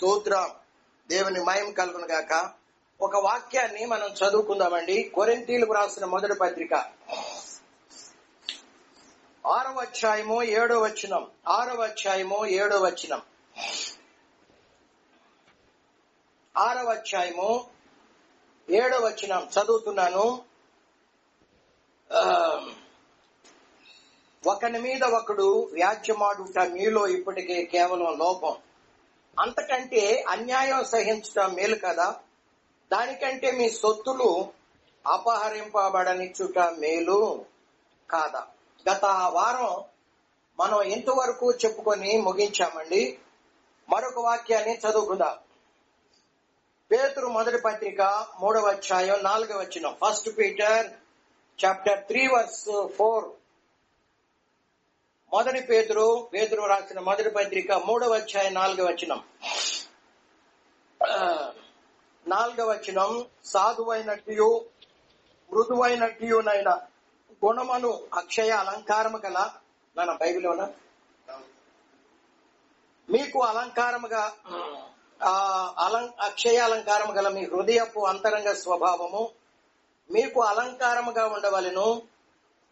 స్తోత్రం. దేవుని మహిమ కలుగును గాక. ఒక వాక్యాన్ని మనం చదువుకుందామండి. కొరింథీయులకు రాసిన మొదటి పత్రిక 6వ అధ్యాయము 7వ వచనం. 6వ అధ్యాయము 7వ వచనం. 6వ అధ్యాయము 7వ వచనం చదువుతున్నాను. ఒకని మీద ఒకడు వ్యాజ్యమాడుట మీలో ఇప్పటికే కేవలం లోపం. అంతకంటే అన్యాయం సహించటం మేలు కదా. దానికంటే మీ సొత్తులు అపహరింపబడనిచ్చుట మేలు కాదా. గత వారం మనం ఇంతవరకు చెప్పుకొని ముగించామండి. మరొక వాక్యాన్ని చదువుకుందాం. పేతురు మొదటి పత్రిక 3వ అధ్యాయం 4వ వచనం. 1 పీటర్ చాప్టర్ 3 వర్స్ 4. మొదటి పేతురు రాసిన మొదటి పత్రిక 3వ అధ్యాయం 4వ వచనం. 4వ వచనం. సాధువైనట్టు మృదువైనట్టునైన గుణమును అక్షయ అలంకారము గల మన బైబిల్లోన మీకు అలంకారముగా అక్షయ అలంకారము గల మీ హృదయపు అంతరంగ స్వభావము మీకు అలంకారముగా ఉండవలెను.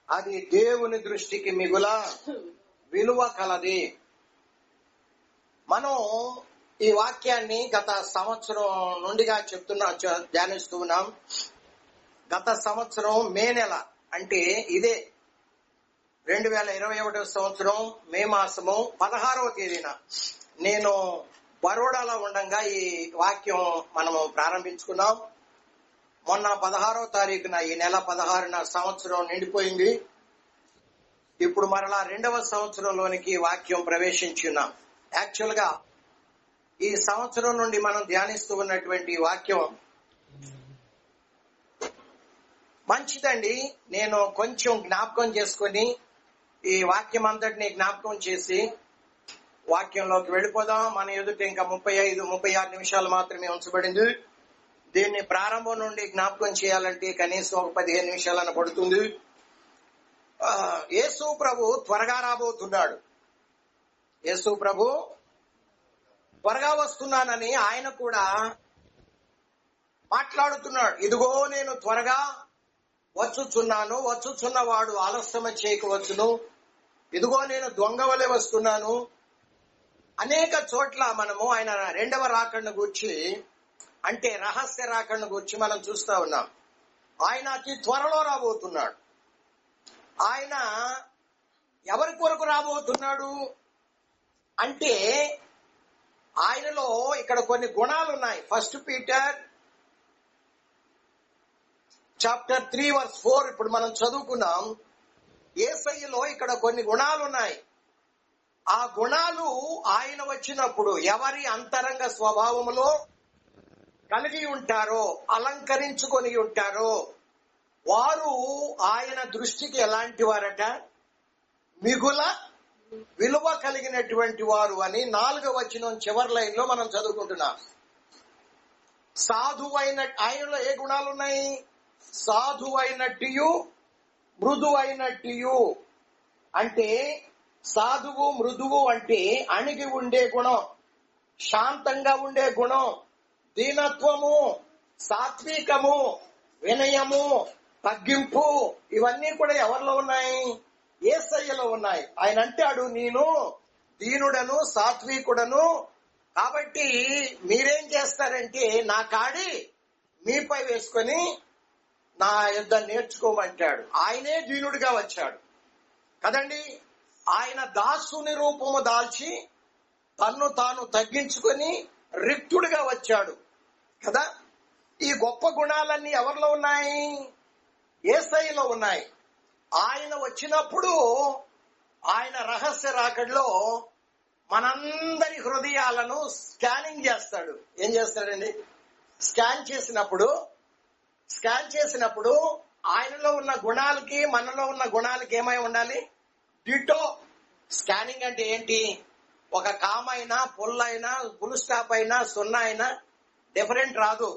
అది దేవుని దృష్టికి మిగుల విలువ కలది. మనం ఈ వాక్యాన్ని గత సంవత్సరం నుండిగా ధ్యానిస్తూ ఉన్నాం. గత సంవత్సరం మే నెల, అంటే ఇదే 2021 సంవత్సరం మే మాసము 16వ తేదీన నేను బరోడాలో ఉండగా ఈ వాక్యం మనము ప్రారంభించుకున్నాం. మొన్న 16వ తారీఖున, ఈ నెల 16న సంవత్సరం నిండిపోయింది. ఇప్పుడు మరలా 2వ సంవత్సరంలోనికి వాక్యం ప్రవేశించున్నాం. యాక్చువల్ గా ఈ సంవత్సరం నుండి మనం ధ్యానిస్తూ ఉన్నటువంటి వాక్యం మంచిదండి. నేను కొంచెం జ్ఞాపకం చేసుకుని ఈ వాక్యం అంతటిని జ్ఞాపకం చేసి వాక్యంలోకి వెళ్ళిపోదాం. మన ఎదుట ఇంకా 35-36 నిమిషాలు మాత్రమే ఉంచబడింది. దీన్ని ప్రారంభం నుండి జ్ఞాపకం చేయాలంటే కనీసం ఒక 15 నిమిషాలన్న పడుతుంది. యేసు ప్రభు త్వరగా రాబోతున్నాడు. యేసు ప్రభు త్వరగా వస్తున్నానని ఆయన కూడా మాట్లాడుతున్నాడు. ఇదిగో నేను త్వరగా వచ్చుచున్నాను, వచ్చుచున్నవాడు ఆలస్యం చేయకవచ్చును. ఇదిగో నేను దొంగ వలె వస్తున్నాను. అనేక చోట్ల మనము ఆయన 2వ రాకడను గూర్చి, అంటే రహస్య రాకడను గురించి మనం చూస్తా ఉన్నాం. ఆయన అతి త్వరలో రాబోతున్నాడు. ఆయన ఎవరి కొరకు రాబోతున్నాడు అంటే ఆయనలో ఇక్కడ కొన్ని గుణాలు ఉన్నాయి. 1 పీటర్ చాప్టర్ 3 వర్స్ 4 ఇప్పుడు మనం చదువుకున్నాం. యేసయ్యలో ఇక్కడ కొన్ని గుణాలు ఉన్నాయి. ఆ గుణాలు ఆయన వచ్చినప్పుడు ఎవరి అంతరంగ స్వభావములో కలిగి ఉంటారో, అలంకరించుకొని ఉంటారో వారు ఆయన దృష్టికి ఎలాంటి వారట? మిగుల విలువ కలిగినటువంటి వారు అని 4వ వచనం చివరి లైన్ లో మనం చదువుకుంటున్నాం. సాధువైన, ఆయనలో ఏ గుణాలు ఉన్నాయి? సాధువైనట్టు మృదువైనట్టు. అంటే సాధువు మృదువు అంటే అణిగి ఉండే గుణం, శాంతంగా ఉండే గుణం, దీనత్వము, సాత్వికము, వినయము, తగ్గింపు, ఇవన్నీ కూడా ఎవరిలో ఉన్నాయి? యేసయ్యలో ఉన్నాయి. ఆయన అంటాడు, నేను దీనుడను సాత్వికుడను, కాబట్టి మీరేం చేస్తారంటే నా కాడి మీపై వేసుకొని నా యుద్ధ నేర్చుకోమంటాడు. ఆయనే దీనుడిగా వచ్చాడు కదండి. ఆయన దాసుని రూపము దాల్చి తన్ను తాను తగ్గించుకొని రిక్తుడిగా వచ్చాడు కదా. ఈ గొప్ప గుణాలన్నీ ఎవరిలో ఉన్నాయి? యేసయ్యలో ఉన్నాయి. ఆయన వచ్చినప్పుడు ఆయన రహస్య రాకడలో మనందరి హృదయాలను స్కానింగ్ చేస్తాడు. ఏం చేస్తాడండి? స్కాన్ చేసినప్పుడు ఆయనలో ఉన్న గుణాలకి మనలో ఉన్న గుణాలకి ఏమై ఉండాలి? డిటో. స్కానింగ్ అంటే ఏంటి? ఒక కామైనా, పుల్లైనా, ఫుల్ స్టాప్ అయినా, సున్నా అయినా డిఫరెంట్ రాదు,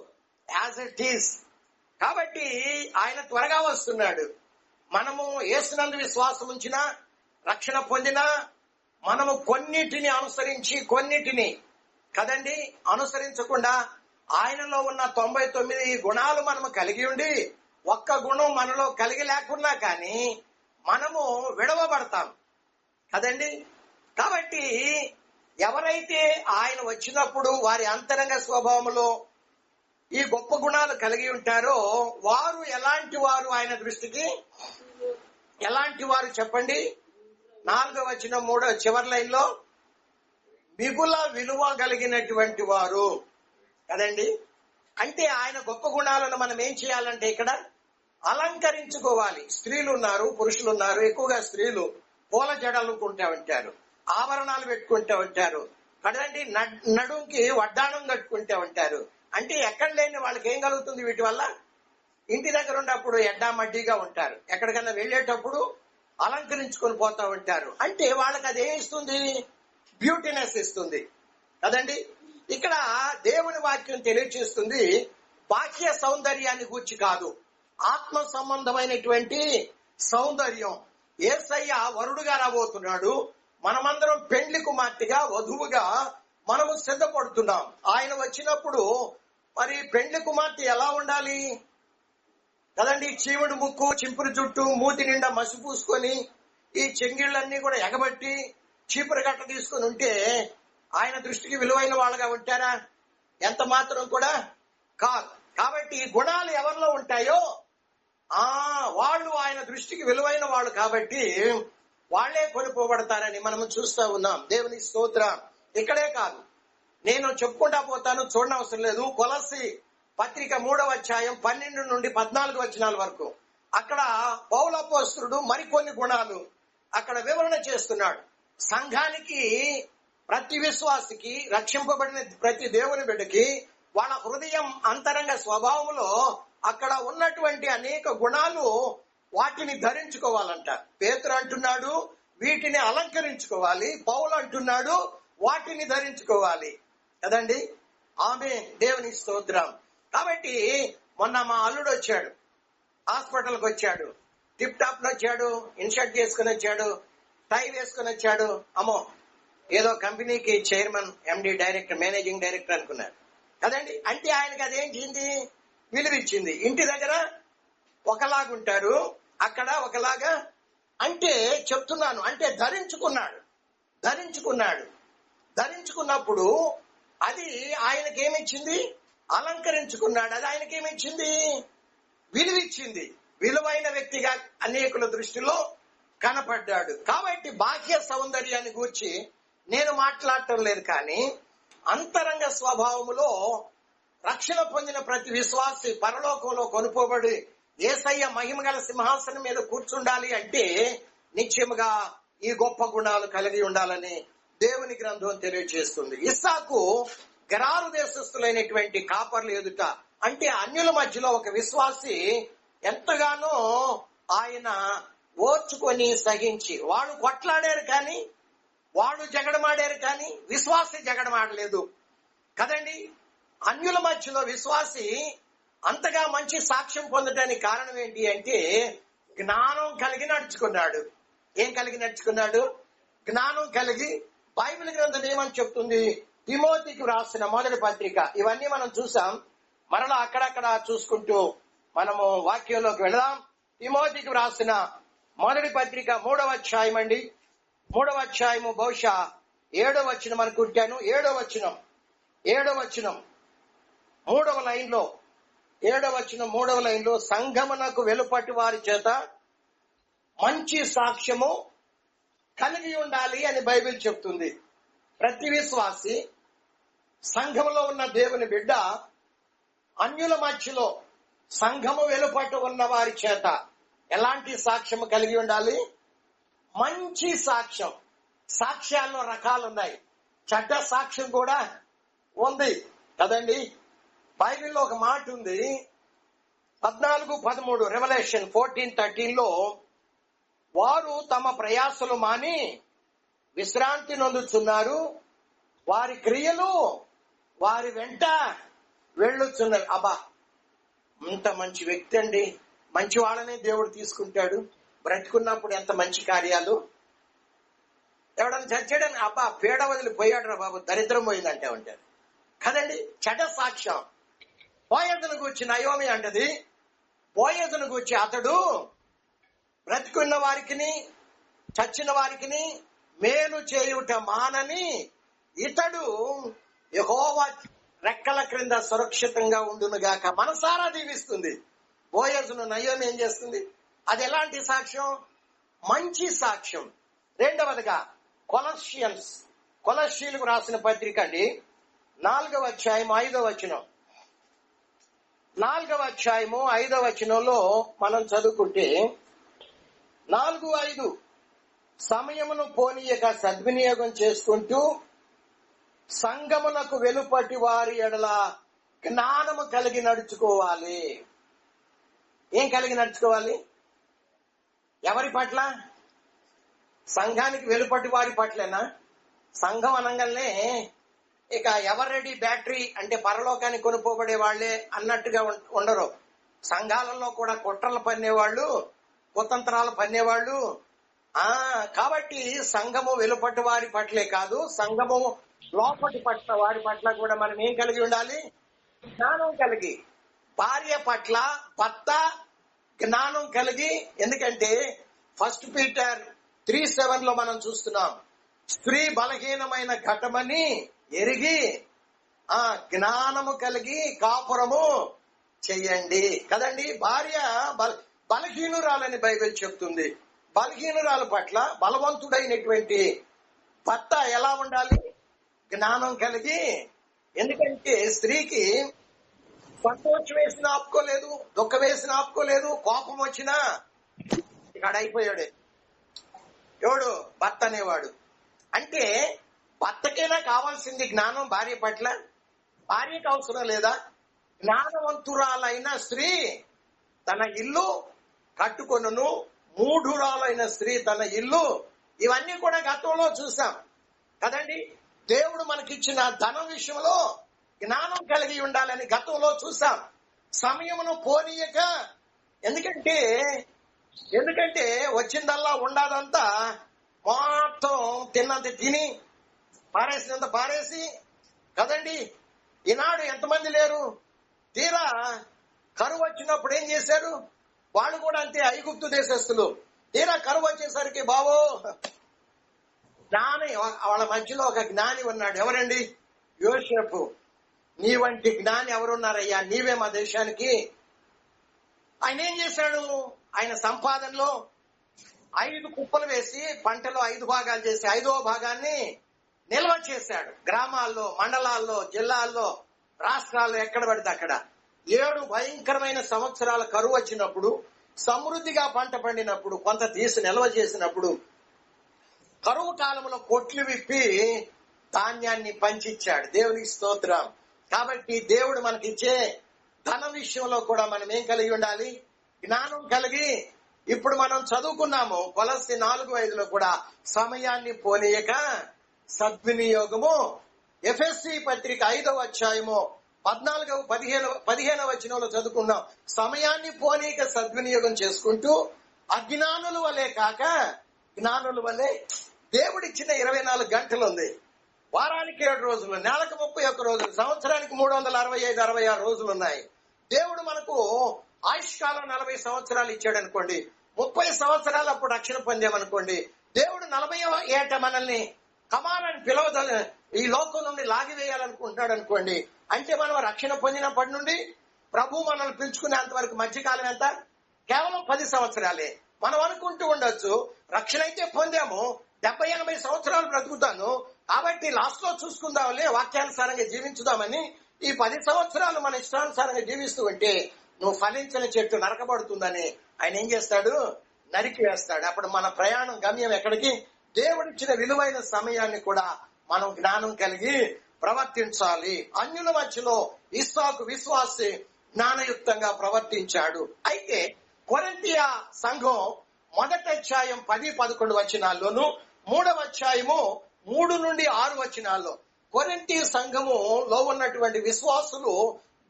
యాజ్ ఇట్ ఈస్. కాబట్టి ఆయన త్వరగా వస్తున్నాడు. మనము యేసునందు విశ్వాసం ఉంచినా, రక్షణ పొందినా, మనము కొన్నిటిని అనుసరించి కొన్నిటిని కదండి, అనుసరించకుండా ఆయనలో ఉన్న 99 గుణాలు మనము కలిగి ఉండి ఒక్క గుణం మనలో కలిగి లేకున్నా కానీ మనము విడవబడతాం కదండి. కాబట్టి ఎవరైతే ఆయన వచ్చినప్పుడు వారి అంతరంగ స్వభావంలో ఈ గొప్ప గుణాలు కలిగి ఉంటారో వారు ఎలాంటి వారు ఆయన దృష్టికి? ఎలాంటి వారు చెప్పండి? 4వ వచనం 3వ చివరి లైన్లో మిగుల విలువ కలిగినటువంటి వారు కదండి. అంటే ఆయన గొప్ప గుణాలను మనం ఏం చేయాలంటే ఇక్కడ అలంకరించుకోవాలి. స్త్రీలు ఉన్నారు, పురుషులు ఉన్నారు. ఎక్కువగా స్త్రీలు పూల జడలుకుంటూ ఉంటారు, ఆభరణాలు పెట్టుకుంటూ ఉంటారు కదండి, నడుంకి వడ్డాణం కట్టుకుంటూ ఉంటారు. అంటే ఎక్కడ లేని వాళ్ళకి ఏం కలుగుతుంది వీటి వల్ల? ఇంటి దగ్గర ఉన్నప్పుడు ఎడ్డామడ్డీగా ఉంటారు, ఎక్కడికన్నా వెళ్ళేటప్పుడు అలంకరించుకొని పోతా ఉంటారు. అంటే వాళ్ళకి అది ఏం ఇస్తుంది? బ్యూటీనెస్ ఇస్తుంది కదండి. ఇక్కడ దేవుని వాక్యం తెలియచేస్తుంది బాహ్య సౌందర్యాన్ని గూర్చి కాదు, ఆత్మ సంబంధమైనటువంటి సౌందర్యం. యేసయ్య వరుడుగా రాబోతున్నాడు, మనమందరం పెండ్లి కుమార్తెగా వధువుగా మనము సిద్ధపడుతున్నాం. ఆయన వచ్చినప్పుడు మరి పెండ్లి కుమార్తె ఎలా ఉండాలి కదండి? చీముడు ముక్కు, చింపురు జుట్టు, మూతి నిండా మసి పూసుకొని ఈ చెంగిళ్ళన్నీ కూడా ఎగబట్టి చీపురు గట్ట తీసుకొని ఉంటే ఆయన దృష్టికి విలువైన వాళ్ళగా ఉంటారా? ఎంత మాత్రం కూడా కాదు. కాబట్టి ఈ గుణాలు ఎవరిలో ఉంటాయో వాళ్ళు ఆయన దృష్టికి విలువైన వాళ్ళు కాబట్టి వాళ్లే కొనుక్కోబడతారని మనము చూస్తా ఉన్నాం. దేవుని స్తోత్రం. ఇక్కడే కాదు, నేను చెప్పుకుంటా పోతాను, చూడనవసరం లేదు. కొలస్సీ పత్రిక 3వ అధ్యాయం 12 నుండి 14 వచనాల వరకు అక్కడ పౌలు అపోస్తలుడు మరికొన్ని గుణాలు అక్కడ వివరణ చేస్తున్నాడు. సంఘానికి, ప్రతి విశ్వాసికి, రక్షింపబడిన ప్రతి దేవుని బిడ్డకి వాళ్ళ హృదయం అంతరంగ స్వభావంలో అక్కడ ఉన్నటువంటి అనేక గుణాలు వాటిని ధరించుకోవాలంట. పేతురు అంటున్నాడు వీటిని అలంకరించుకోవాలి, పౌలు అంటున్నాడు వాటిని ధరించుకోవాలి కదండి. ఆమేన్, దేవుని స్తోత్రం. కాబట్టి మొన్న మా అల్లుడు వచ్చాడు, హాస్పిటల్కి వచ్చాడు, టిప్ టాప్ లో వచ్చాడు, ఇన్షర్ట్ చేసుకుని వచ్చాడు, టై వేసుకుని వచ్చాడు. అమ్మో, ఏదో కంపెనీకి చైర్మన్, ఎండి, డైరెక్టర్, మేనేజింగ్ డైరెక్టర్ అనుకున్నాడు కదండి. అంటే ఆయనకి అదేంటి విలువిచ్చింది. ఇంటి దగ్గర ఒకలాగుంటారు, అక్కడ ఒకలాగా. అంటే చెప్తున్నాను, అంటే ధరించుకున్నప్పుడు అది ఆయనకేమిచ్చింది? అలంకరించుకున్నాడు. అది ఆయనకేమిచ్చింది? విలువిచ్చింది. విలువైన వ్యక్తిగా అనేకుల దృష్టిలో కనపడ్డాడు. కాబట్టి బాహ్య సౌందర్యాన్ని గూర్చి నేను మాట్లాడటం లేదు, కానీ అంతరంగ స్వభావములో రక్షణ పొందిన ప్రతి విశ్వాసి పరలోకంలో కొనుక్కోబడి యేసయ్య మహిమగల సింహాసనం మీద కూర్చుండాలి అంటే నిశ్చయముగా ఈ గొప్ప గుణాలు కలిగి ఉండాలని దేవుని గ్రంథం తెలియజేస్తుంది. ఇస్సాకు గెరారు దేశస్థులైనటువంటి కాపర్లు ఎదుట, అంటే అన్యుల మధ్యలో ఒక విశ్వాసి ఎంతగానో ఆయన ఓర్చుకొని సహించి, వాళ్ళు కొట్లాడారు కానీ, వాళ్ళు జగడమాడారు కానీ విశ్వాసి జగడమాడలేదు కదండి. అన్యుల మధ్యలో విశ్వాసి అంతగా మంచి సాక్ష్యం పొందడానికి కారణం ఏంటి అంటే జ్ఞానం కలిగి నడుచుకున్నాడు. ఏం కలిగి నడుచుకున్నాడు? జ్ఞానం కలిగి. బైబిల్ గ్రంథం ఏమని చెప్తుంది? తిమోతికి రాసిన మొదటి పత్రిక, ఇవన్నీ మనం చూసాం, మరలా అక్కడక్కడ చూసుకుంటూ మనము వాక్యంలోకి వెళదాం. తిమోతికి రాసిన మొదటి పత్రిక 3వ అధ్యాయం అండి. 3వ అధ్యాయము బహుశా 7వ వచనం అనుకుంటాను. 7వ వచనం 3వ లైన్లో, 7వ వచనం 3వ లైన్లో, సంఘమునకు వెలుపటి వారి చేత మంచి సాక్ష్యము కలిగి ఉండాలి అని బైబిల్ చెప్తుంది. ప్రతి విశ్వాసి, సంఘములో ఉన్న దేవుని బిడ్డ అన్యుల మధ్యలో సంఘము వెలుపటు ఉన్న వారి చేత ఎలాంటి సాక్ష్యము కలిగి ఉండాలి? మంచి సాక్ష్యం. సాక్ష్యాల్లో రకాలున్నాయి, చెడ్డ సాక్ష్యం కూడా ఉంది కదండి. బైబిల్లో ఒక మాట ఉంది, 14:13 రెవల్యూషన్ 14:13 వారు తమ ప్రయాసలు మాని విశ్రాంతి నొందుచున్నారు, వారి క్రియలు వారి వెంట వెళ్ళుచున్నారు. అబ్బా, అంత మంచి వ్యక్తి అండి, మంచి వాళ్ళనే దేవుడు తీసుకుంటాడు. బ్రతికున్నప్పుడు ఎంత మంచి కార్యాలు. ఎవడన్నా చచ్చాడని అబ్బా పేడ వదిలిపోయాడు రా బాబు, దరిద్రం పోయిందంటే ఉంటారు. కదండి, చెడ్డ సాక్ష్యం. బోయజును గూర్చి నయోమి అంటది, బోయజును గూర్చి అతడు బ్రతికున్న వారికిని చచ్చిన వారికిని మేలు చేయుట మానని ఇతడు యెహోవా రెక్కల క్రింద సురక్షితంగా ఉండునుగాక మనసారా దీవిస్తుంది. బోయజును నయోమి ఏం చేస్తుంది? అది ఎలాంటి సాక్ష్యం? మంచి సాక్ష్యం. రెండవదిగా కొలస్సీలకు రాసిన పత్రిక అండి, 4వ అధ్యాయం 5వ వచనం. 4వ అధ్యాయము 5వ వచనంలో మనం చదువుకుంటే 4:5 సమయమును పోనీయక సద్వినియోగం చేసుకుంటూ సంఘమునకు వెలుపటి వారి ఎడల జ్ఞానము కలిగి నడుచుకోవాలి. ఏం కలిగి నడుచుకోవాలి? ఎవరి పట్ల? సంఘానికి వెలుపటి వారి పట్లేనా? సంఘం అనగానే ఇక ఎవరెడీ బ్యాటరీ అంటే పరలోకానికి కొనుక్కోబడే వాళ్లే అన్నట్టుగా ఉండరు. సంఘాలలో కూడా కుట్రలు పన్నేవాళ్ళు, కుతంత్రాలు పన్నేవాళ్ళు. కాబట్టి సంఘము వెలుపటి వారి పట్లే కాదు, సంఘము లోపటి పట్ల వారి పట్ల కూడా మనం ఏం కలిగి ఉండాలి? జ్ఞానం కలిగి. భార్య పట్ల భర్త జ్ఞానం కలిగి. ఎందుకంటే 1 పీటర్ 3:7 మనం చూస్తున్నాం, స్త్రీ బలహీనమైన ఘటమని ఎరిగి జ్ఞానము కలిగి కాపురము చెయ్యండి. కదండి, భార్య బలహీనురాలని బైబిల్ చెప్తుంది. బలహీనురాల పట్ల బలవంతుడైనటువంటి భర్త ఎలా ఉండాలి? జ్ఞానం కలిగి. ఎందుకంటే స్త్రీకి సంతోషం వేసినా ఆపుకోలేదు, దుఃఖం వేసినా ఆపుకోలేదు, కోపం వచ్చినా ఇక్కడ అయిపోయాడు ఎవడు? భర్త అనేవాడు. అంటే భర్తకైనా కావాల్సింది జ్ఞానం భార్య పట్ల. భార్యకు అవసరం లేదా? జ్ఞానవంతురాలైన స్త్రీ తన ఇల్లు కట్టుకొనును, మూఢురాలైన స్త్రీ తన ఇల్లు. ఇవన్నీ కూడా గతంలో చూసాం కదండి. దేవుడు మనకిచ్చిన ధనం విషయంలో జ్ఞానం కలిగి ఉండాలని గతంలో చూసాం. సమయమును పోనీయక. ఎందుకంటే వచ్చిందల్లా ఉండదంతా మొత్తం తిన్నంత తిని పారేసినంత పారేసి కదండి. ఈనాడు ఎంతమంది లేరు? తీరా కరువు వచ్చినప్పుడు ఏం చేశారు? వాళ్ళు కూడా అంతే, ఐగుప్తు దేశస్తులు. తీరా కరువు వచ్చేసరికి బావో జ్ఞాని, వాళ్ళ మధ్యలో ఒక జ్ఞాని ఉన్నాడు. ఎవరండి? యోసేపు. నీ వంటి జ్ఞాని ఎవరున్నారయ్యా? నీవే మా దేశానికి. ఆయన ఏం చేశాడు? ఆయన సంపాదనలో 5 కుప్పలు వేసి పంటలో 5 భాగాలు చేసి 5వ భాగాన్ని నిల్వ చేశాడు. గ్రామాల్లో, మండలాల్లో, జిల్లాల్లో, రాష్ట్రాల్లో ఎక్కడ పడితే అక్కడ. 7 భయంకరమైన సంవత్సరాల కరువు వచ్చినప్పుడు, సమృద్ధిగా పంట పండినప్పుడు, కొంత తీసి నిల్వ చేసినప్పుడు, కరువు కాలంలో కొట్లు విప్పి ధాన్యాన్ని పంచిచ్చాడు. దేవునికి స్తోత్రం. కాబట్టి దేవుడు మనకిచ్చే ధన విషయంలో కూడా మనం ఏం కలిగి ఉండాలి? జ్ఞానం కలిగి. ఇప్పుడు మనం చదువుకున్నాము కొలస్సీ 4:5 కూడా సమయాన్ని పోనీయక సద్వినియోగము. ఎఫెసీ పత్రిక 5వ అధ్యాయము 14-15 వచనంలో చదువుకున్నాం. సమయాన్ని పోనీక సద్వినియోగం చేసుకుంటూ అజ్ఞానుల వలె కాక జ్ఞానుల వలె. దేవుడిచ్చిన 24 గంటలు ఉంది. వారానికి 7 రోజులు, నెలకు 31 రోజులు, సంవత్సరానికి 365-66 రోజులు ఉన్నాయి. దేవుడు మనకు ఆయుష్కాలం 40 సంవత్సరాలు ఇచ్చాడు అనుకోండి. 30 సంవత్సరాలు అప్పుడు రక్షణ పొందామనుకోండి. దేవుడు 40వ ఏట మనల్ని కమానని పిలవద ఈ లోకం నుండి లాగివేయాలనుకుంటున్నాడు అనుకోండి. అంటే మనం రక్షణ పొందినప్పటి నుండి ప్రభు మనల్ని పిలుచుకునేంత వరకు మధ్యకాలం ఎంత? కేవలం 10 సంవత్సరాలే. మనం అనుకుంటూ ఉండొచ్చు, రక్షణ అయితే పొందాము, 70-80 సంవత్సరాలు బ్రతుకుతాను కాబట్టి లాస్ట్ లో చూసుకుందాంలే, వాక్యానుసారంగా జీవించుదామని ఈ 10 సంవత్సరాలు మన ఇష్టానుసారంగా జీవిస్తూ ఉంటే నువ్వు ఫలించని చెట్టు నరకబడుతుందని ఆయన ఏం చేస్తాడు? నరికి వేస్తాడు. అప్పుడు మన ప్రయాణం గమ్యం ఎక్కడికి? దేవుడిచ్చిన విలువైన సమయాన్ని కూడా మనం జ్ఞానం కలిగి ప్రవర్తించాలి. అన్యుల మధ్యలో ఇస్సాకు విశ్వాసి జ్ఞానయుక్తంగా ప్రవర్తించాడు. అయితే కొరింథీ సంఘం 1వ అధ్యాయం 10-11 వచనాల్లోను, 3వ అధ్యాయము 3-6 వచనాల్లో కొరింథీ సంఘములో ఉన్నటువంటి విశ్వాసులు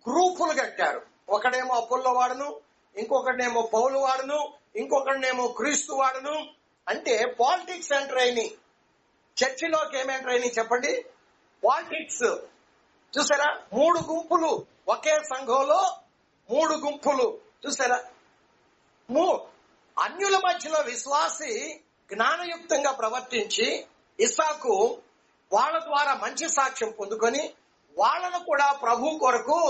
గ్రూపులు కట్టారు. ఒకడేమో అపోల్లో వాడును, ఇంకొకటినేమో పౌలు వాడును, ఇంకొకటినేమో క్రీస్తు వాడును. అంటే పాలిటిక్స్ ఎంటర్ అయినాయి. చర్చిలోకి ఏమి ఎంటర్ అయినాయి చెప్పండి? పాలిటిక్స్. చూసారా? 3 గుంపులు ఒకే సంఘంలో, 3 గుంపులు. చూసారా? అన్యుల మధ్యలో విశ్వాసి జ్ఞానయుక్తంగా ప్రవర్తించి ఇస్సాకు వాళ్ళ ద్వారా మంచి సాక్ష్యం పొందుకొని వాళ్ళను కూడా ప్రభు కొరకు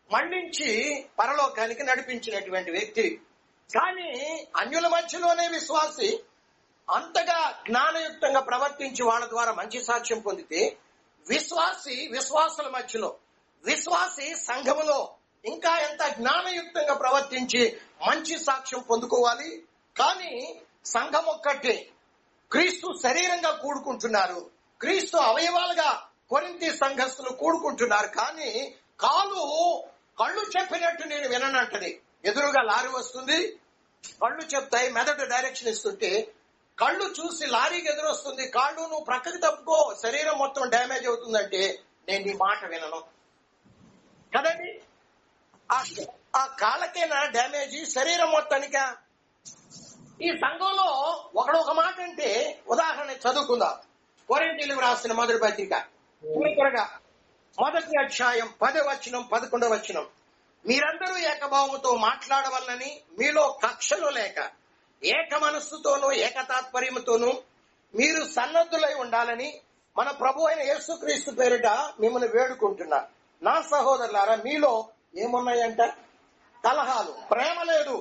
మళ్లించి పరలోకానికి నడిపించినటువంటి వ్యక్తి. కానీ అన్యుల మధ్యలోనే విశ్వాసి అంతగా జ్ఞానయుక్తంగా ప్రవర్తించి వాళ్ళ ద్వారా మంచి సాక్ష్యం పొందితే, విశ్వాసుల మధ్యలో, విశ్వాసి సంఘములో ఇంకా ఎంత జ్ఞానయుక్తంగా ప్రవర్తించి మంచి సాక్ష్యం పొందుకోవాలి. కానీ సంఘం ఒక్కటే, క్రీస్తు శరీరంగా కూడుకుంటున్నారు, క్రీస్తు అవయవాలుగా కొరింథీ సంఘస్థులు కూడుకుంటున్నారు. కానీ కళ్ళు చెప్పినట్టు నేను విననంటది. ఎదురుగా లారీ వస్తుంది, కళ్ళు చెప్తాయి, మెదడు డైరెక్షన్ ఇస్తుంటే కళ్ళు చూసి లారీకి ఎదురొస్తుంది, కాళ్ళు నువ్వు ప్రక్కకి తప్పుకో, శరీరం మొత్తం డ్యామేజ్ అవుతుందంటే నేను నీ మాట వినను కదండి. ఆ కాళ్ళకైనా డ్యామేజ్, శరీరం మొత్తానిక. ఈ సంఘంలో ఒక మాట అంటే, ఉదాహరణ చదువుకుందాం. కొరింథీయులకు రాసిన మొదటి పత్రిక త్వరగా 1వ అధ్యాయం 10వ వచనం 11వ వచనం. మీరందరూ ఏకభావముతో మాట్లాడవలనని మీలో కక్షలు లేక ఏక మనస్సుతోనూ ఏకతాత్పర్యముతోనూ మీరు సన్నద్ధులై ఉండాలని మన ప్రభు అయిన యేసుక్రీస్తు పేరిట మిమ్మల్ని వేడుకుంటున్నా. నా సహోదరులారా, మీలో ఏమున్నాయంట? కలహాలు, ప్రేమ లేదు,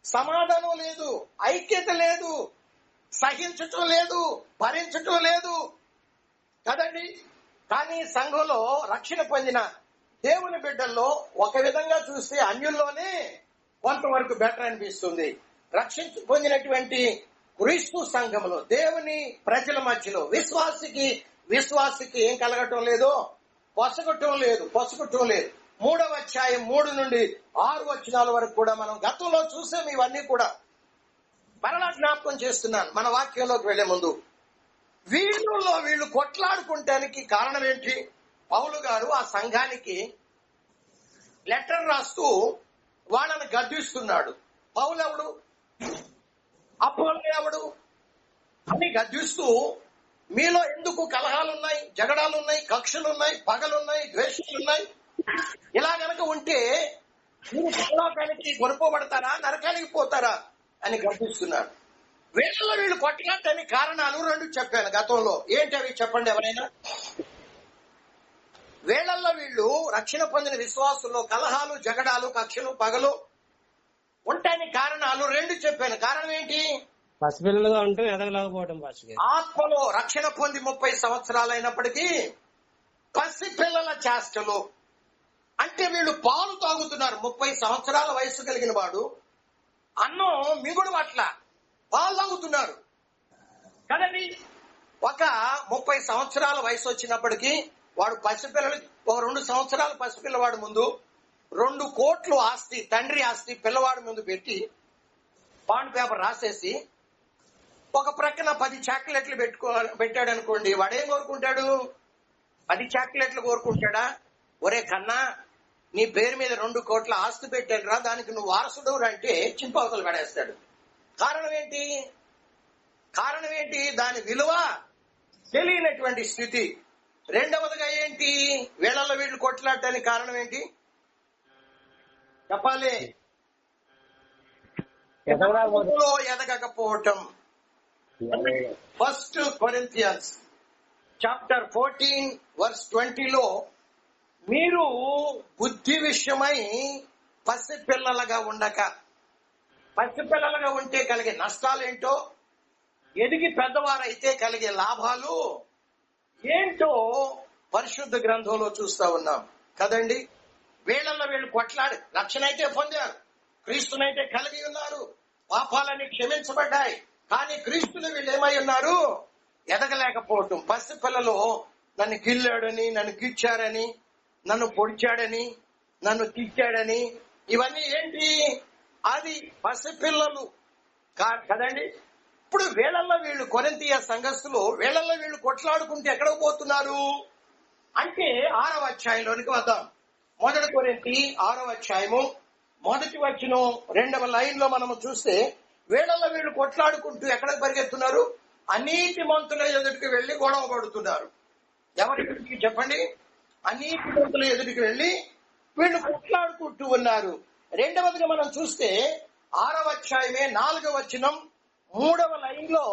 సమాధానం లేదు, ఐక్యత లేదు, సహించటం లేదు, భరించటం లేదు కదండి. కానీ సంఘంలో రక్షణ పొందిన దేవుని బిడ్డల్లో ఒక విధంగా చూస్తే అన్యుల్లోనే కొంతవరకు బెటర్ అనిపిస్తుంది. రక్షణ పొందినటువంటి క్రీస్తు సంఘంలో, దేవుని ప్రజల మధ్యలో విశ్వాసికి ఏం కలగటం లేదో, పొసగటం లేదు. 3వ అధ్యాయం 3 నుండి 6 వచనాల వరకు కూడా మనం గతంలో చూసాం. ఇవన్నీ కూడా మరలా జ్ఞాపకం చేస్తున్నాను మన వాక్యంలోకి వెళ్లే ముందు. వీళ్ళు కొట్లాడుకుంటానికి కారణం ఏంటి? పౌలు గారు ఆ సంఘానికి లెటర్ రాస్తూ వాళ్ళని గద్దిస్తున్నాడు. పౌలు ఎవడు, అపోలో ఎవడు అని గద్దిస్తూ, మీలో ఎందుకు కలహాలున్నాయి, జగడాలున్నాయి, కక్షలున్నాయి, పగలున్నాయి, ద్వేషాలున్నాయి, ఇలా గనక ఉంటే మీరు పరలోకానికి కొనుక్కోబడతారా, నరకానికి పోతారా అని గర్భిస్తున్నాడు. వీళ్ళు కొట్టడానికి కారణాలు 2 చెప్పాను గతంలో. ఏంటి అవి చెప్పండి ఎవరైనా? వీళ్ళల్లో వీళ్ళు రక్షణ పొందిన విశ్వాసుల్లో కలహాలు, జగడాలు, కక్షలు, పగలు ఉండటానికి కారణాలు 2 చెప్పాను. కారణం ఏంటి? పసిపిల్లలుగా ఉంటూ ఎదగలేకపోవడం. ఆత్మలో రక్షణ పొంది 30 సంవత్సరాలైనప్పటికీ పసిపిల్లల చేష్టలు. అంటే వీళ్ళు పాలు తాగుతున్నారు. 30 సంవత్సరాల వయసు కలిగిన వాడు అన్నం మిగుడు పట్ల పాలు తాగుతున్నారు కదండి. ఒక 30 సంవత్సరాల వయసు వచ్చినప్పటికీ వాడు పసిపిల్లలు, ఒక 2 సంవత్సరాల పసిపిల్లవాడు ముందు 2 కోట్లు ఆస్తి, తండ్రి ఆస్తి పిల్లవాడి ముందు పెట్టి బాండ్ పేపర్ రాసేసి ఒక ప్రక్కన 10 చాక్లెట్లు పెట్టాడు అనుకోండి, వాడేం కోరుకుంటాడు? 10 చాక్లెట్లు కోరుకుంటాడా? ఒరే కన్నా, నీ పేరు మీద 2 కోట్ల ఆస్తి పెట్టాడు రా, దానికి నువ్వు వారసుడు అంటే చింపవతలు పడేస్తాడు. కారణం ఏంటి? దాని విలువ తెలియనటువంటి స్థితి. రెండవదిగా ఏంటి? వీళ్ళల్లో వీళ్ళు కొట్లాడటానికి కారణం ఏంటి చెప్పాలి? ఎదగకపోవటం. 1 Corinthians chapter 14 verse 20లో మీరు బుద్ధి విషయమై పసిపిల్లలుగా ఉంటే కలిగే నష్టాలేంటో, ఎదిగి పెద్దవారైతే కలిగే లాభాలు ఏంటో పరిశుద్ధ గ్రంథంలో చూస్తా ఉన్నాం కదండి. వీళ్ళల్లో వీళ్ళు కొట్లాడి రక్షణ అయితే పొందారు, క్రీస్తునైతే కలిగి ఉన్నారు, పాపాలన్నీ క్షమించబడ్డాయి. కానీ క్రీస్తుని వీళ్ళు ఏమై ఉన్నారు? ఎదగలేకపోవటం. పసిపిల్లలు నన్ను గిల్లాడని, నన్ను గిచ్చారని, నన్ను పొడిచాడని, నన్ను తిట్టాడని, ఇవన్నీ ఏంటి? అది పసిపిల్లలు కదండి. ఇప్పుడు వీళ్ళల్లో వీళ్ళు కొరింథీయ సంఘస్థులు వీళ్ళల్లో వీళ్ళు కొట్లాడుకుంటే ఎక్కడికి పోతున్నారు అంటే 6వ అధ్యాయంలోనికి వద్దాం. 1 కొరింథీ 6వ అధ్యాయము 1వ వచనం 2వ లైన్లో మనము చూస్తే వీళ్ళల్లో వీళ్ళు కొట్లాడుకుంటూ ఎక్కడికి పరిగెత్తున్నారు? అనీతిమంతుల ఎదుటికి వెళ్లి గొడవ పడుతున్నారు. ఎవరికి చెప్పండి? అనేకుల ఎదుటికి వెళ్లి వీళ్ళు కొట్లాడుకుంటూ ఉన్నారు. రెండవదిగా మనం చూస్తే 6వ అధ్యాయమే 4వ వచనం 3వ లైన్ లో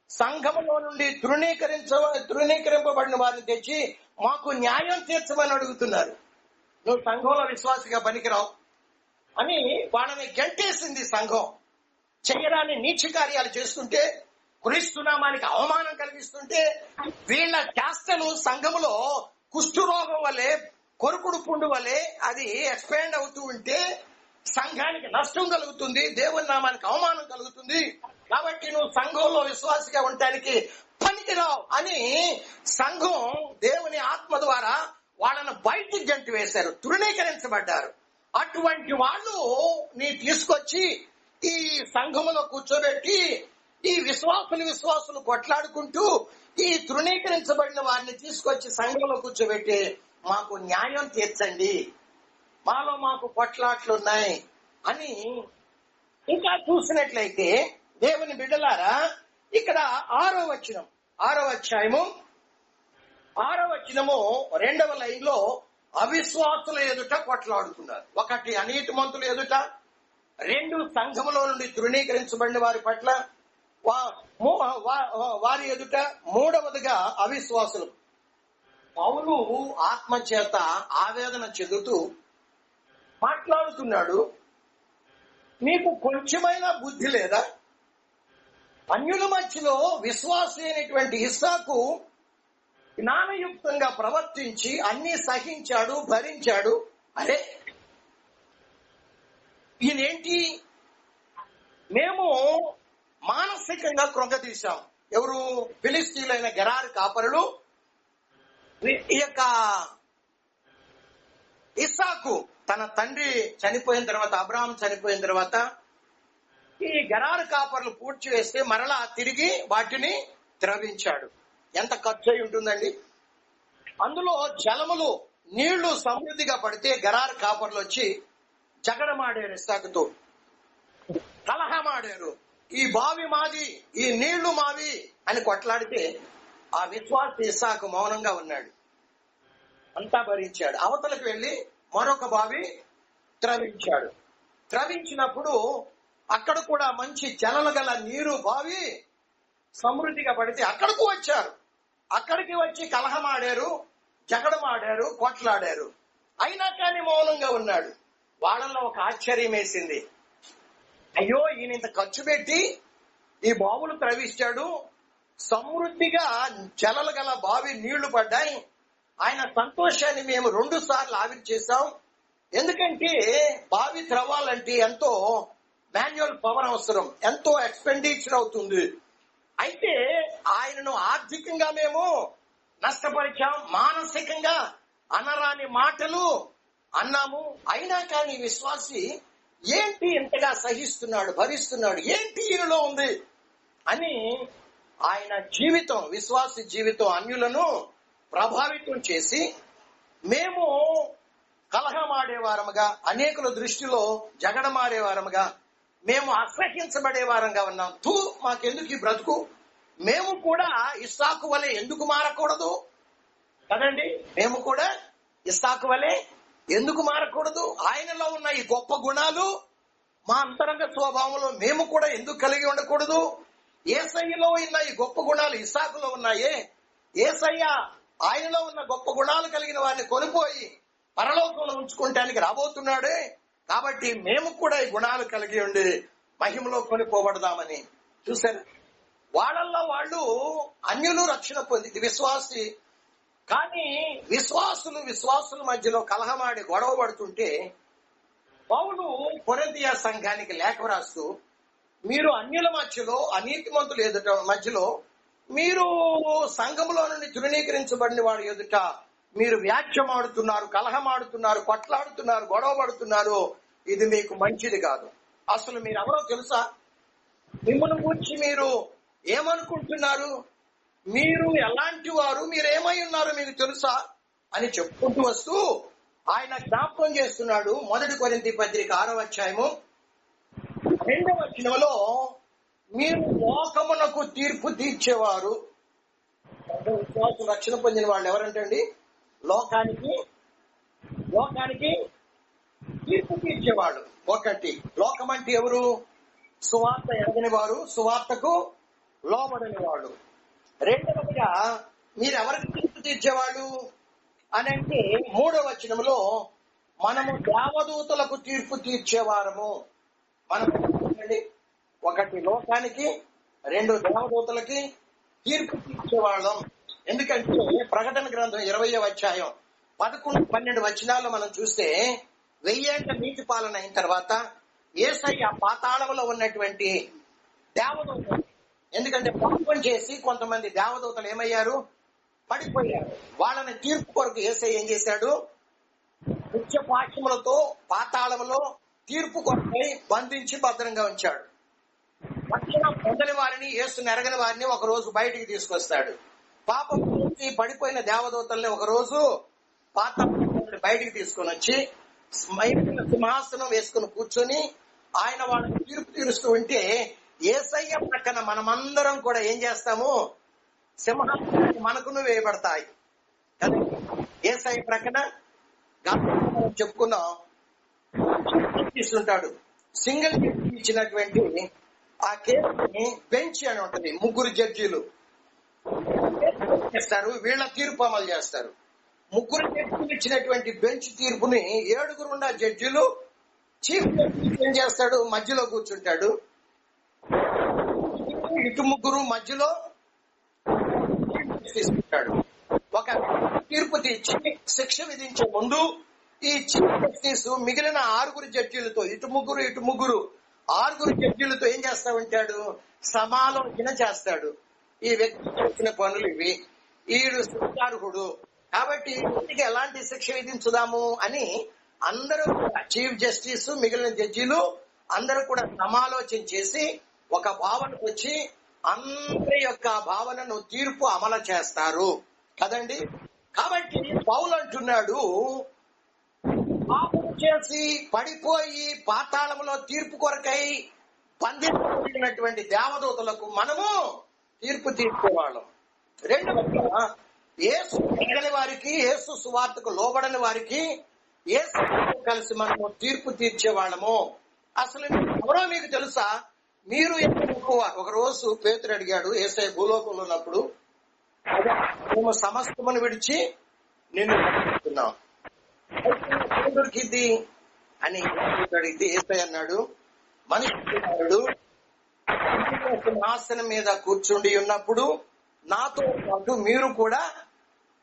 సంఘములో నుండి తృణీకరింపబడిన వారిని తెచ్చి మాకు న్యాయం తీర్చమని అడుగుతున్నారు. నువ్వు సంఘంలో విశ్వాసిగా పనికిరావు అని వాళ్ళని గంటేసింది సంఘం. చేయరాని నీచ కార్యాలు చేస్తుంటే, క్రీస్తునామానికి అవమానం కలిగిస్తుంటే, వీళ్ళ చేష్టలు సంఘములో కుష్ఠరోగం వల్లే, కొరుకుడు పుండు వల్లే అది ఎక్స్పాండ్ అవుతూ ఉంటే సంఘానికి నష్టం కలుగుతుంది, దేవుని నామానికి అవమానం కలుగుతుంది. కాబట్టి నువ్వు సంఘంలో విశ్వాసిగా ఉండటానికి పనికిరావు అని సంఘం దేవుని ఆత్మ ద్వారా వాళ్ళను బయటికి గంటి వేశారు, తృణీకరించబడ్డారు. అటువంటి వాళ్ళు నీ తీసుకొచ్చి ఈ సంఘములో కూర్చోబెట్టి ఈ విశ్వాసులు కొట్లాడుకుంటూ ఈ తృణీకరించబడిన వారిని తీసుకొచ్చి సంఘంలో కూర్చోబెట్టి మాకు న్యాయం తీర్చండి, మాకు కొట్లాట్లున్నాయి అని. ఇంకా చూసినట్లయితే దేవుని బిడ్డలారా, ఇక్కడ 6వ అధ్యాయము 6వ వచనము 2వ లైన్ లో అవిశ్వాసుల ఎదుట కొట్లాడుతున్నారు. 1 అనీతిమంతుల ఎదుట, 2 సంఘములో నుండి తృణీకరించబడిన వారి పట్ల వారి ఎదుట, 3వదిగా అవిశ్వాసులు. పౌలు ఆత్మచేత ఆవేదన చెందుతూ మాట్లాడుతున్నాడు, మీకు కొంచెమైనా బుద్ధి లేదా? అన్యుల మధ్యలో విశ్వాసి అయినటువంటి ఇస్సాకు జ్ఞానయుక్తంగా ప్రవర్తించి అన్ని సహించాడు, భరించాడు. అరే ఈయనేంటి? మేము మానసికంగా కృంగతీశాం. ఎవరు? ఫిలిస్తీయులైన గెరారు కాపరులు ఈ యొక్క ఇస్సాకు తన తండ్రి చనిపోయిన తర్వాత, అబ్రహాం చనిపోయిన తర్వాత ఈ గెరారు కాపర్లు పూడ్చి వేస్తే మరలా తిరిగి వాటిని త్రవించాడు. ఎంత ఖర్చు అయి ఉంటుందండి? అందులో జలములు, నీళ్లు సమృద్ధిగా పడితే గెరారు కాపర్లు వచ్చి జగడమాడారు, ఇస్సాకుతో కలహమాడారు. ఈ బావి మాది, ఈ నీళ్లు మావి అని కొట్లాడితే ఆ విశ్వాసి ఇస్సాకు మౌనంగా ఉన్నాడు, అంతా భరించాడు. అవతలకు వెళ్లి మరొక బావి త్రవించాడు. త్రవించినప్పుడు అక్కడ కూడా మంచి జలలు గల నీరు బావి సమృద్ధిగా పడితే అక్కడకు వచ్చారు. అక్కడికి వచ్చి కలహమాడారు, జగడమాడారు, కొట్లాడారు. అయినా కానీ మౌనంగా ఉన్నాడు. వాళ్ళలో ఒక ఆశ్చర్యం వేసింది. అయ్యో, ఈయన ఇంత ఖర్చు పెట్టి ఈ బావులు త్రవిస్తాడు, సమృద్ధిగా జలలు గల బావి నీళ్లు పడ్డాయి, ఆయన సంతోషాన్ని మేము 2 సార్లు ఆవిరి చేశాం. ఎందుకంటే బావి త్రవ్వాలంటే ఎంతో మాన్యువల్ పవర్ అవసరం, ఎంతో ఎక్స్పెండిచర్ అవుతుంది. అయితే ఆయనను ఆర్థికంగా మేము నష్టపరిచాం, మానసికంగా అనరాని మాటలు అన్నాము. అయినా కానీ విశ్వాసి ఏంటి ఇంతగా సహిస్తున్నాడు, భరిస్తున్నాడు, ఏంటి ఈయనలో ఉంది అని ఆయన జీవితం, విశ్వాసి జీవితం అన్యులను ప్రభావితం చేసి మేము కలహమాడేవారముగా, అనేకుల దృష్టిలో జగడమాడేవారముగా, మేము అసహించబడేవారంగా ఉన్నాం. మాకెందుకు ఈ బ్రతుకు? మేము కూడా ఇస్సాకు వలె ఎందుకు మారకూడదు కదండి? మేము కూడా ఇస్సాకు వలె ఎందుకు మారకూడదు? ఆయనలో ఉన్న ఈ గొప్ప గుణాలు మా అంతరంగ స్వభావంలో మేము కూడా ఎందుకు కలిగి ఉండకూడదు? యేసయ్యలో ఉన్న ఈ గొప్ప గుణాలు ఇస్సాకులో ఉన్నాయే, యేసయ్య ఆయనలో ఉన్న గొప్ప గుణాలు కలిగిన వారిని కొనిపోయి పరలోకంలో ఉంచుకోవటానికి రాబోతున్నాడే, కాబట్టి మేము కూడా ఈ గుణాలు కలిగి ఉండి మహిమలో కొనిపోబడదామని చూశారు. వాళ్ళల్లో వాళ్ళు అన్యులు రక్షణ పొంది విశ్వాసి, కానీ విశ్వాసుల మధ్యలో కలహమాడి గొడవ పడుతుంటే పౌలు కొరింథీ సంఘానికి లేఖ రాస్తూ, మీరు అన్యుల మధ్యలో, అనీతిమంతులు ఎదుట మధ్యలో, మీరు సంఘములో నుండి తృణీకరించబడిన వాడు ఎదుట మీరు వ్యాఖ్యమాడుతున్నారు, కలహమాడుతున్నారు, కొట్లాడుతున్నారు, గొడవ పడుతున్నారు. ఇది మీకు మంచిది కాదు. అసలు మీరు ఎవరో తెలుసా? మిమ్మల్ని గురించి మీరు ఏమనుకుంటున్నారు? మీరు ఎలాంటి వారు, మీరేమై ఉన్నారో మీకు తెలుసా అని చెప్పుకుంటూ వస్తూ ఆయన జ్ఞాపకం చేస్తున్నాడు. 1 కొరింథీ పత్రిక 6వ అధ్యాయము 2వ వచనంలో, మీరు లోకమునకు తీర్పు తీర్చేవారు. విశ్వాసం రక్షణ పొందిన వాళ్ళు ఎవరంటండి? లోకానికి తీర్పు తీర్చేవాడు. ఒకటి, లోకం అంటే ఎవరు? సువార్త ఎరగని వారు, సువార్తకు లోబడని వాడు. రెండవదిగా మీరెవరికి తీర్పు తీర్చేవాళ్ళు అని అంటే 3వ వచనంలో మనము దేవదూతలకు తీర్పు తీర్చేవారము. మనం ఒకటి లోకానికి, 2 దేవదూతలకి తీర్పు తీర్చేవాళ్ళం. ఎందుకంటే ప్రకటన గ్రంథం 20వ అధ్యాయం 11-12 వచనాల్లో మనం చూస్తే 1000 ఏళ్ల నీతి పాలన అయిన తర్వాత యేసయ్య పాతాళంలో ఉన్నటువంటి దేవదూతలు, ఎందుకంటే పాపం చేసి కొంతమంది దేవదూతలు ఏమయ్యారు? పడిపోయారు. వాళ్ళని తీర్పు కొరకు యేసయ్య ఏం చేశాడు? ఉచ్చపాఠ్యములతో పాతాళంలో తీర్పు కొరకై బంధించి భద్రంగా ఉంచాడు. రక్షణ పొందని వారిని, యేసుని ఎరగని వారిని ఒక రోజు బయటికి తీసుకొస్తాడు. పాపం నుంచి పడిపోయిన దేవదూతల్ని ఒక రోజు పాతాళం బయటికి తీసుకొని వచ్చి సింహాసనం వేసుకుని కూర్చొని ఆయన వాళ్ళని తీర్పు తీరుస్తూ ఉంటే యేసయ్య ప్రక్కన మనమందరం కూడా ఏం చేస్తాము? సింహాసనం మనకును వేయబడతాయి. యేసయ్య ప్రక్కన చెప్పుకున్నాం, తీసుకుంటాడు. సింగిల్ జడ్జి ఇచ్చినటువంటి ఆ కేసుని బెంచ్ అని ఉంటది, 3 జడ్జీలు చేస్తారు, వీళ్ళ తీర్పు అమలు చేస్తారు. 3 జడ్జీలు ఇచ్చినటువంటి బెంచ్ తీర్పుని 7 ఉన్న జడ్జీలు, చీఫ్ జడ్జి ఏం చేస్తాడు? మధ్యలో కూర్చుంటాడు. ఇటు 3 మధ్యలో తీసుకుంటాడు. ఒక తీర్పు తీర్చి శిక్ష విధించే ముందు ఈ చీఫ్ జస్టిస్ మిగిలిన 6 జడ్జీలతో, ఇటు 3 6 జడ్జీలతో ఏం చేస్తా ఉంటాడు? సమాలోచన చేస్తాడు. ఈ వ్యక్తి చేసిన పనులు ఇవి, ఈడు శిక్షార్హుడు కాబట్టి ఇంటికి ఎలాంటి శిక్ష విధించుదాము అని అందరూ చీఫ్ జస్టిస్, మిగిలిన జడ్జీలు అందరూ కూడా సమాలోచన చేసి ఒక భావనకు వచ్చి అందరి యొక్క భావనను తీర్పు అమలు చేస్తారు కదండి. కాబట్టి పౌలు అంటున్నాడు, పాపం చేసి పడిపోయి పాతాళంలో తీర్పు కొరకై బంధించబడినటువంటి దేవదూతలకు మనము తీర్పు తీర్చేవాళ్ళం. రెండవదిగా యేసు ఎరగని వారికి, యేసు సువార్తకు లోబడని వారికి యేసు కలిసి మనము తీర్పు తీర్చేవాళ్ళము. అసలు ఎవరో మీకు తెలుసా? మీరు ఎక్కువ. ఒక రోజు పేతురు అడిగాడు, యేసయ్య భూలోకంలో ఉన్నప్పుడు, మేము సమస్తమును విడిచి నిన్ను వెతుకుతున్నాం, దొరికింది అని అడిగితే యేసయ్య అన్నాడు, మనిషి కుమారుడు సింహాసనం మీద కూర్చుండి ఉన్నప్పుడు నాతో పాటు మీరు కూడా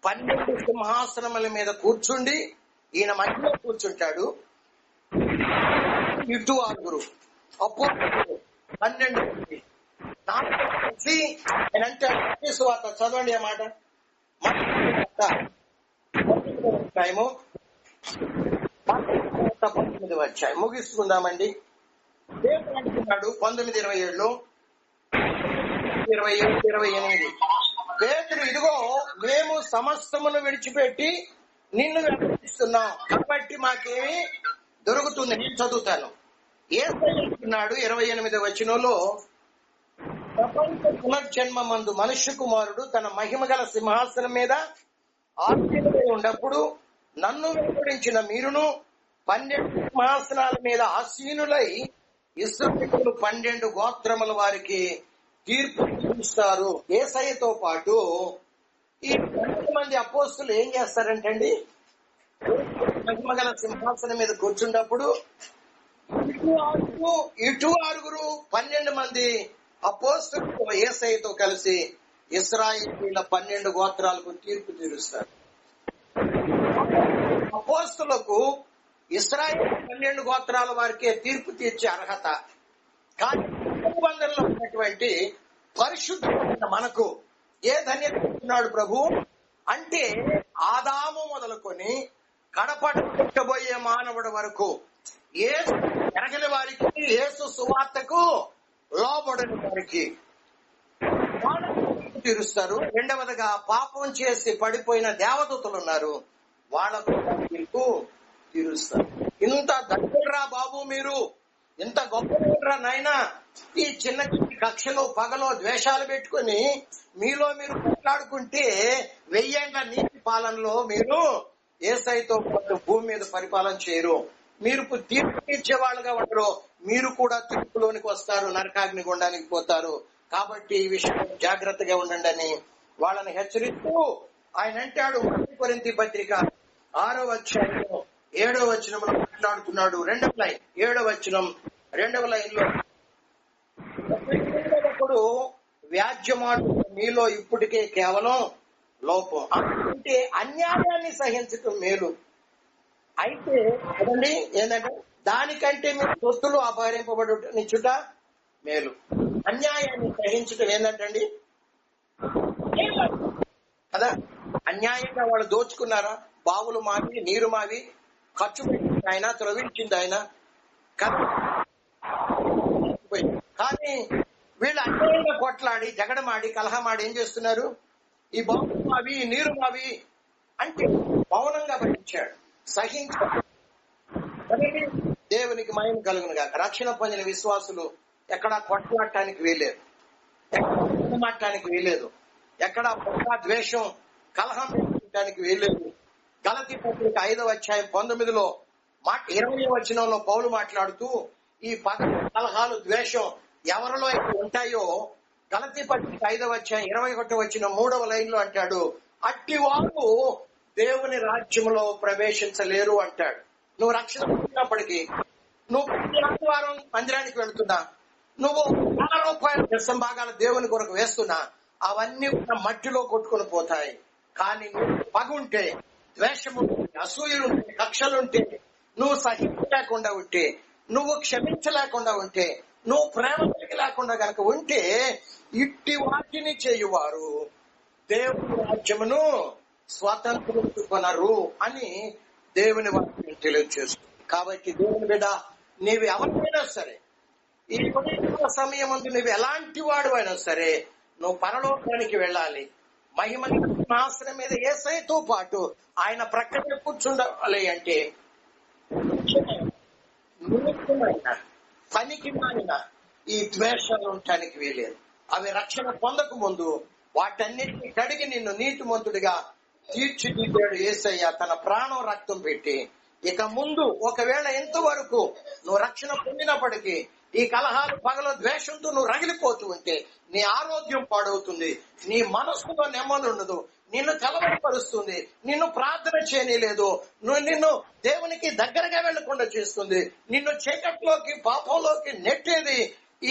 12 సింహాసనముల మీద కూర్చుండి, ఈయన మధ్యలో కూర్చుంటాడు. ఇటు 6 అప్పుడు 12 మంది నాతో కలిసి నేనంటే సువార్త చదవండి ఆ మాట. 19 వచ్చాయి, ముగిస్తుందామండి. దేవుడు అంటున్నాడు 19:27 27-28 పేతురు, ఇదిగో మేము సమస్తమును విడిచిపెట్టి నిన్ను వెంబడిస్తున్నాం కాబట్టి మాకేమి దొరుకుతుంది. నేను చదువుతాను. యేసయ్య అంటున్నాడు 28వ వచనంలో, ప్రపంచ పునర్జన్మందు మనుష్య కుమారుడు తన మహిమ గల సింహాసనం మీద ఆసీనుడై ఉన్నప్పుడు నన్ను వెంబడించిన మీరును 12 సింహాసనాల మీద ఆసీనులై ఇశ్రాయేలు 12 గోత్రముల వారికి తీర్పు తీరుస్తారు. యేసయ్యతో పాటు ఈ 12 మంది అపోస్తులు ఏం చేస్తారంటండి? మహిమ గల సింహాసనం మీద కూర్చున్నప్పుడు ఇటు 6 12 మంది అపోస్తులు యేసయ్యతో కలిసి ఇశ్రాయేలీయుల 12 గోత్రాలకు తీర్పు తీరుస్తారు. అపోస్తులకు ఇశ్రాయేలు 12 గోత్రాల వారికే తీర్పు తీర్చే అర్హత. కానీ నిబంధనలో ఉన్నటువంటి పరిశుద్ధమైన మనకు ఏ ధన్యత ఇస్తున్నాడు ప్రభు అంటే, ఆదాము మొదలుకొని కడపట పుట్టబోయే మానవుడి వరకు యేసు ఎరగని వారికి, యేసు సువార్తకు లోబడని వారికి తీరుస్తారు. రెండవదిగా పాపం చేసి పడిపోయిన దేవదూతలు ఉన్నారు, వాళ్ళకు తీర్పు తీరుస్తారు. ఇంత దగ్గరరా బాబు, మీరు ఇంత గొప్పరా నాయనా, ఈ చిన్న చిన్న కక్షలు పగలో ద్వేషాలు పెట్టుకుని మీలో మీరు మాట్లాడుకుంటే 1000 ఏళ్ల నీతి పాలనలో మీరు యేసయ్యతో పాటు భూమి మీద పరిపాలన చేయరు. మీరు తీర్పు ఇచ్చే వాళ్ళుగా ఉండరు. మీరు కూడా తీర్పులోనికి వస్తారు, నరకాగ్ని గుండానికి పోతారు. కాబట్టి ఈ విషయం జాగ్రత్తగా ఉండండి అని వాళ్ళని హెచ్చరిస్తూ ఆయన అంటాడు. 1 కొరింథీ పత్రిక 6వ అధ్యాయంలో 7వ వచనంలో మాట్లాడుతున్నాడు. 2వ లైన్ 7వ వచనం 2వ లైన్లో, ఇప్పుడు వ్యాజ్యమాడు మీలో ఇప్పటికే కేవలం లోపం, అంటే అన్యాయాన్ని సహించటం మేలు. అయితే అదండి ఏంటంటే దానికంటే మీరు సొత్తులు అపహరింపబడుట మేలు. అన్యాయాన్ని సహించటం ఏంటంటండి కదా. అన్యాయంగా వాళ్ళు దోచుకున్నారా? బావులు మావి, నీరు మావి, ఖర్చు పెట్టింది ఆయన, త్రవించింది ఆయన కదా. కానీ వీళ్ళు అన్యాయంగా కొట్లాడి, జగడమాడి, కలహమాడి ఏం చేస్తున్నారు? ఈ బావులు మావి, నీరు మావి అంటే మౌనంగా భరించాడు, సహించాడు. దేవునికి మహిమ కలుగును గాక. రక్షణ పొందిన విశ్వాసులు ఎక్కడా కొట్లాడటానికి వీలేదు, ఎక్కడ మాట్లాడటానికి వీలేదు, ఎక్కడ ద్వేషం, కలహం పెట్టడానికి వీలేదు. గలతీ పత్రిక 5వ అధ్యాయం 19లో 20వ వచనంలో పౌలు మాట్లాడుతూ ఈ కలహాలు, ద్వేషం ఎవరిలో ఉంటాయో గలతీ పత్రిక 5వ అధ్యాయం 21వ వచనం 3వ లైన్లో అంటాడు, అట్టి వారు దేవుని రాజ్యంలో ప్రవేశించలేరు అంటాడు. నువ్వు రక్షణ పొందినప్పటికీ, నువ్వు ప్రతి ఆదివారం మందిరానికి వెళుతున్నా, నువ్వు ₹1,000 దశం భాగాలు దేవుని కొరకు వేస్తున్నా, అవన్నీ కూడా మట్టిలో కొట్టుకుని పోతాయి. కానీ నువ్వు పగుంటే, ద్వేషముంటే, అసూయలుంటే, కక్షలుంటే, నువ్వు సహించలేకుండా ఉంటే, నువ్వు క్షమించలేకుండా ఉంటే, నువ్వు ప్రేమ కలిగి లేకుండా కనుక ఉంటే, ఇట్టి వాటిని చేయువారు దేవుని రాజ్యమును స్వతంత్రించుకొనరు అని దేవుని వాక్యం తెలియజేస్తుంది. కాబట్టి దేవుని బిడ్డ, నీవు ఎవరికైనా సరే, ఈ సమయం ముందు నువ్వు ఎలాంటి వాడు అయినా సరే, నువ్వు పరలోకానికి వెళ్ళాలి. మహిమ ఆశ్రయం మీద యేసయ్యతో పాటు ఆయన ప్రక్కనే కూర్చుండాలి అంటే పనికి మారిన ఈ ద్వేషాలు ఉండటానికి వీలేదు. అవి రక్షణ పొందక ముందు వాటన్నిటిని కడిగి నిన్ను నీతిమంతుడిగా తీర్చిదిద్దాడు యేసయ్య తన ప్రాణం రక్తం పెట్టి. ఇక ముందు ఒకవేళ ఇంతవరకు నువ్వు రక్షణ పొందినప్పటికీ ఈ కలహాలు, పగల ద్వేషంతో నువ్వు రగిలిపోతూ ఉంటే నీ ఆరోగ్యం పాడవుతుంది, నీ మనస్సులో నెమ్మది ఉండదు, నిన్ను కలవరపరుస్తుంది, నిన్ను ప్రార్థన చేయలేదు, నిన్ను దేవునికి దగ్గరగా వెళ్లకుండా చేస్తుంది, నిన్ను చీకట్లోకి, పాపంలోకి నెట్టేది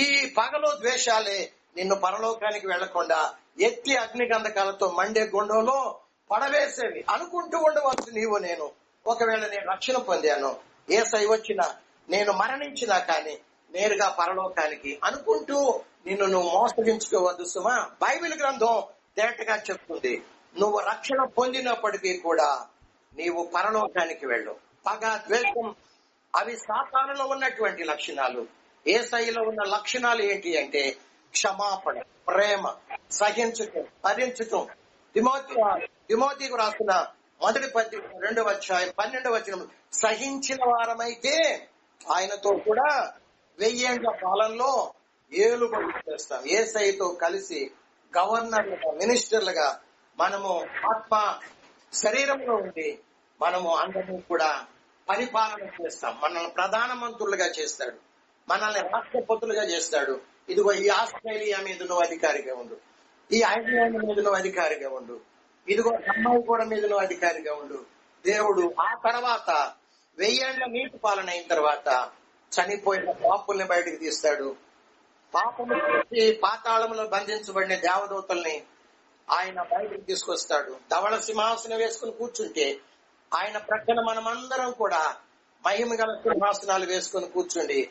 ఈ పగలో ద్వేషాలే. నిన్ను పరలోకానికి వెళ్లకుండా ఎత్తి అగ్నిగంధకాలతో మండే గుండంలో పడవేసేవి అనుకుంటూ ఉండవచ్చు నీవు. నేను ఒకవేళ నేను రక్షణ పొందాను, యేసయ్య వచ్చినా, నేను మరణించినా కానీ నేరుగా పరలోకానికి అనుకుంటూ నిన్ను నువ్వు మోసగించుకోవద్దు సుమా. బైబిల్ గ్రంథం తేటగా చెప్తుంది, నువ్వు రక్షణ పొందినప్పటికీ కూడా నీవు పరలోకానికి వెళ్ళు. పగ, ద్వేషం అవి సాతానులో ఉన్నటువంటి లక్షణాలు. యేసయ్యలో ఉన్న లక్షణాలు ఏంటి అంటే క్షమాపణ, ప్రేమ, సహించటం, భరించటం. తిమోతికి రాసిన 1 పత్రిక 2వ అధ్యాయం 12వ వచనం, సహించిన వారమైతే ఆయనతో కూడా 1000 ఏళ్ల పాలనలో ఏలుబడి చేస్తాం. యేసయ్యతో కలిసి గవర్నర్లుగా, మినిస్టర్లుగా మనము ఆత్మ శరీరంలో ఉండి మనము అందరినీ కూడా పరిపాలన చేస్తాం. మనల్ని ప్రధానమంత్రులుగా చేస్తాడు, మనల్ని రాష్ట్రపతులుగా చేస్తాడు. ఇదిగో ఈ ఆస్ట్రేలియా మీద నువ్వు అధికారిగా ఉండు, ఈ ఐర్లాండ్ మీద నువ్వు అధికారిగా ఉండు, ఇదిగో అమ్మాయి కూడా మీద నువ్వు అధికారిగా ఉండు. దేవుడు ఆ తర్వాత 1000 ఏళ్ల నీటి పాలన అయిన తర్వాత చనిపోయిన పాపుల్ని బయటకు తీస్తాడు. పాపము చేసి పాతాళంలో బంధించబడిన దేవదూతల్ని ఆయన బయటకు తీసుకొస్తాడు. ధవళ సింహాసనం వేసుకుని కూర్చుంటే ఆయన ప్రక్కన మనమందరం కూడా మహిమ గల సింహాసనాలు వేసుకుని కూర్చుండి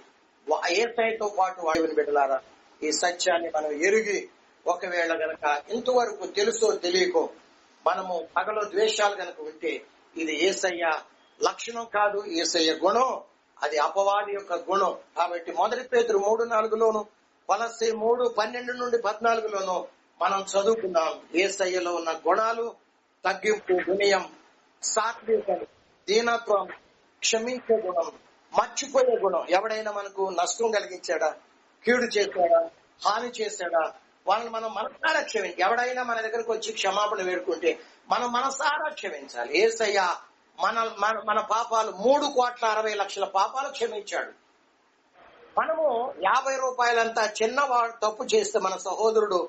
యేసయ్యతో పాటు వాడిని బిడ్డలారా, ఈ సత్యాన్ని మనం ఎరిగి ఒకవేళ గనక ఇంతవరకు తెలుసో తెలియకో మనము పగలో ద్వేషాలు గనక ఉంటే ఇది యేసయ్య లక్షణం కాదు, యేసయ్య గుణం, అది అపవాది యొక్క గుణం. కాబట్టి 1 పేతురు 3:4లోను, కొలస్సీ 3:12 నుండి 14లోను మనం చదువుకున్నాం. యేసయ్యలో ఉన్న గుణాలు తగ్గింపు, వినయం, సాత్వికం, దీనత్వం, క్షమించే గుణం, మర్చిపోయే గుణం. ఎవడైనా మనకు నష్టం కలిగించాడా, కీడు చేశాడా, హాని చేశాడా, వాళ్ళని మనం మనసారా క్షమించాలి. ఎవడైనా మన దగ్గరకు వచ్చి క్షమాపణ వేడుకుంటే మనం మనసారా క్షమించాలి. యేసయ్య మన మన మన పాపాలు 3,60,00,000 పాపాలు క్షమించాడు. మనము 50 రూపాయలంతా చిన్నవాడు తప్పు చేస్తే మన సహోదరుడు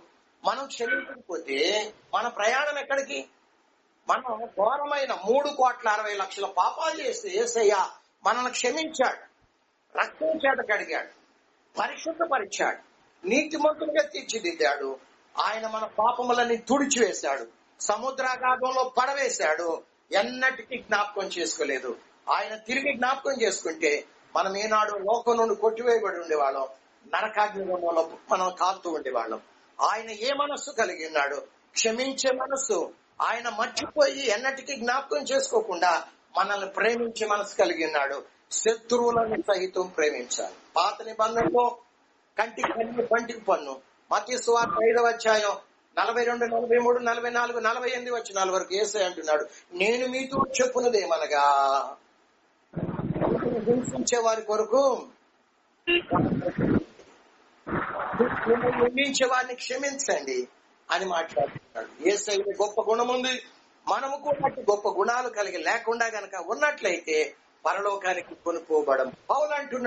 మనం క్షమించకపోతే మన ప్రయాణం ఎక్కడికి? మనం ఘోరమైన 3,60,00,000 పాపాలు చేస్తే యేసయ్య మనల్ని క్షమించాడు, రక్తం చేత కడిగాడు, పరిశుద్ధపరిచాడు, నీతిమంతులుగా తీర్చిదిద్దాడు. ఆయన మన పాపములన్నీ తుడిచివేశాడు, సముద్రాగాధంలో పడవేశాడు, ఎన్నటికీ జ్ఞాపకం చేసుకోలేదు. ఆయన తిరిగి జ్ఞాపకం చేసుకుంటే మనం ఏనాడు లోకం నుండి కొట్టివేయబడి ఉండేవాళ్ళం, నరకాగ్నిలో మనం కాలుతూ ఉండేవాళ్ళం. ఆయన ఏ మనస్సు కలిగి ఉన్నాడు? క్షమించే మనస్సు. ఆయన మర్చిపోయి ఎన్నటికీ జ్ఞాపకం చేసుకోకుండా మనల్ని ప్రేమించే మనసు కలిగి ఉన్నాడు. శత్రువులను సహితం ప్రేమించాలి. పాత నిబంధనలో కంటికి పన్ను పంటికి పన్ను. మత్తయి సువార్త 5వ అధ్యాయం 42, 43, 44, 48 వచనాల వరకు యేసయ్య అంటున్నాడు, నేను మీతో చెప్పున్నదేమనగా హింసించే వారి కొరకు నిందించే వారిని క్షమించండి అని మాట్లాడుతున్నాడు. యేసయ్య గొప్ప గుణం ఉంది, మనము కూడా గొప్ప గుణాలు కలిగి లేకుండా గనక ఉన్నట్లయితే పరలోకానికి కొనుక్కోబడం. పౌలు అంటున్నాడు.